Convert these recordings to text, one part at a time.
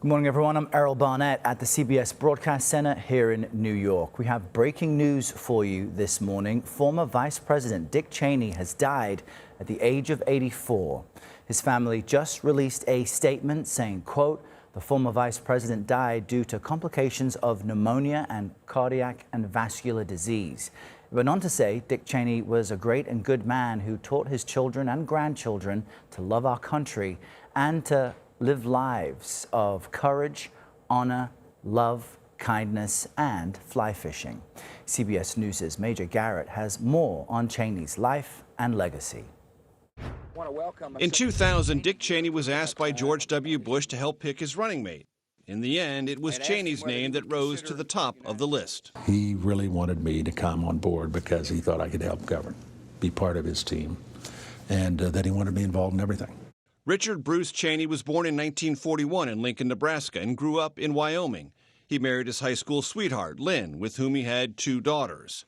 Good morning, everyone. I'm Errol Barnett at the CBS Broadcast Center here in New York. We have breaking news for you this morning. Former Vice President Dick Cheney has died at the age of 84. His family just released a statement saying, quote, "The former vice president died due to complications of pneumonia and cardiac and vascular disease." It went on to say Dick Cheney was a great and good man who taught his children and grandchildren to love our country and to live lives of courage, honor, love, kindness, and fly fishing. CBS News' Major Garrett has more on Cheney's life and legacy. In 2000, Dick Cheney was asked by George W. Bush to help pick his running mate. In the end, it was Cheney's name that rose to the top of the list. He really wanted me to come on board because he thought I could help govern, be part of his team, and that he wanted me involved in everything. Richard Bruce Cheney was born in 1941 in Lincoln, Nebraska, and grew up in Wyoming. He married his high school sweetheart, Lynn, with whom he had 2 daughters.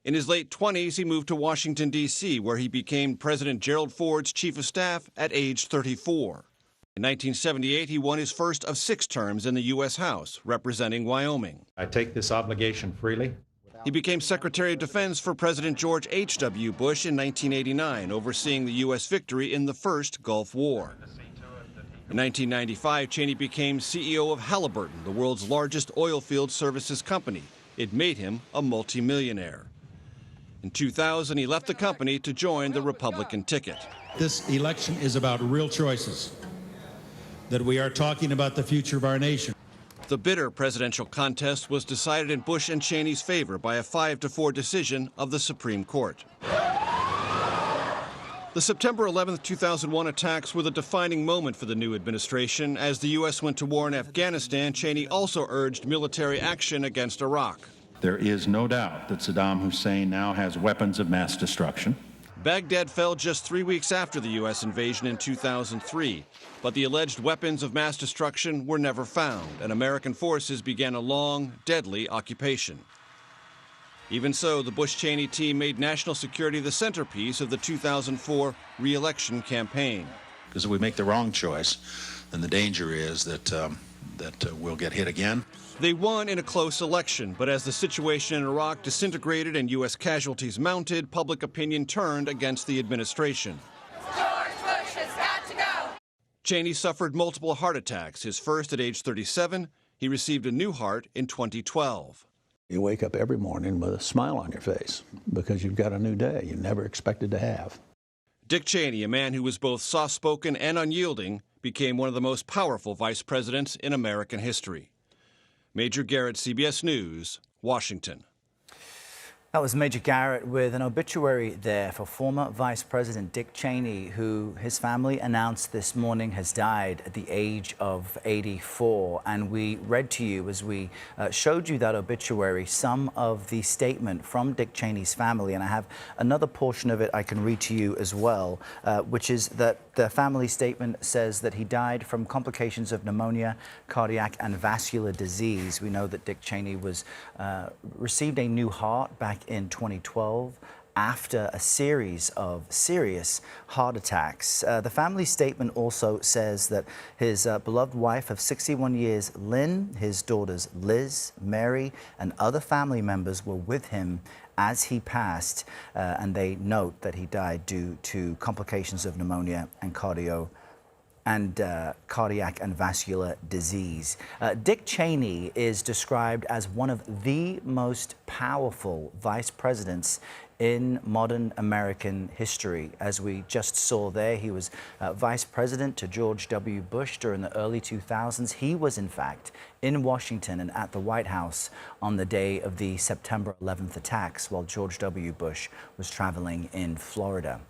In his late 20s, he moved to Washington, D.C., where he became President Gerald Ford's chief of staff at age 34. In 1978, he won his first of 6 terms in the U.S. House, representing Wyoming. I take this obligation freely. He became Secretary of Defense for President George H.W. Bush in 1989, overseeing the U.S. victory in the First Gulf War. In 1995, Cheney became CEO of Halliburton, the world's largest oilfield services company. It made him a multimillionaire. In 2000, he left the company to join the Republican ticket. This election is about real choices, that we are talking about the future of our nation. The bitter presidential contest was decided in Bush and Cheney's favor by a 5-4 decision of the Supreme Court. The September 11, 2001 attacks were the defining moment for the new administration. As the U.S. went to war in Afghanistan, Cheney also urged military action against Iraq. There is no doubt that Saddam Hussein now has weapons of mass destruction. Baghdad fell just 3 weeks after the U.S. invasion in 2003, but the alleged weapons of mass destruction were never found, and American forces began a long, deadly occupation. Even so, the Bush-Cheney team made national security the centerpiece of the 2004 re-election campaign. Because if we make the wrong choice, then the danger is that we'll get hit again. They won in a close election, but as the situation in Iraq disintegrated and U.S. casualties mounted, public opinion turned against the administration. George Bush has got to go! Cheney suffered multiple heart attacks, his first at age 37. He received a new heart in 2012. You wake up every morning with a smile on your face because you've got a new day you never expected to have. Dick Cheney, a man who was both soft-spoken and unyielding, became one of the most powerful vice presidents in American history. Major Garrett, CBS News, Washington. That was Major Garrett with an obituary there for former Vice President Dick Cheney, who his family announced this morning has died at the age of 84. And we read to you, as we showed you that obituary, some of the statement from Dick Cheney's family. And I have another portion of it I can read to you as well, which is that the family statement says that he died from complications of pneumonia, cardiac and vascular disease. We know that Dick Cheney received a new heart back in 2012 after a series of serious heart attacks. The family statement also says that his beloved wife of 61 years, Lynn, his daughters Liz, Mary, and other family members were with him as he passed, and they note that he died due to complications of pneumonia and cardiac and vascular disease. Dick Cheney is described as one of the most powerful vice presidents in modern American history. As we just saw there, he was vice president to George W. Bush during the early 2000s. He was, in fact, in Washington and at the White House on the day of the September 11th attacks while George W. Bush was traveling in Florida.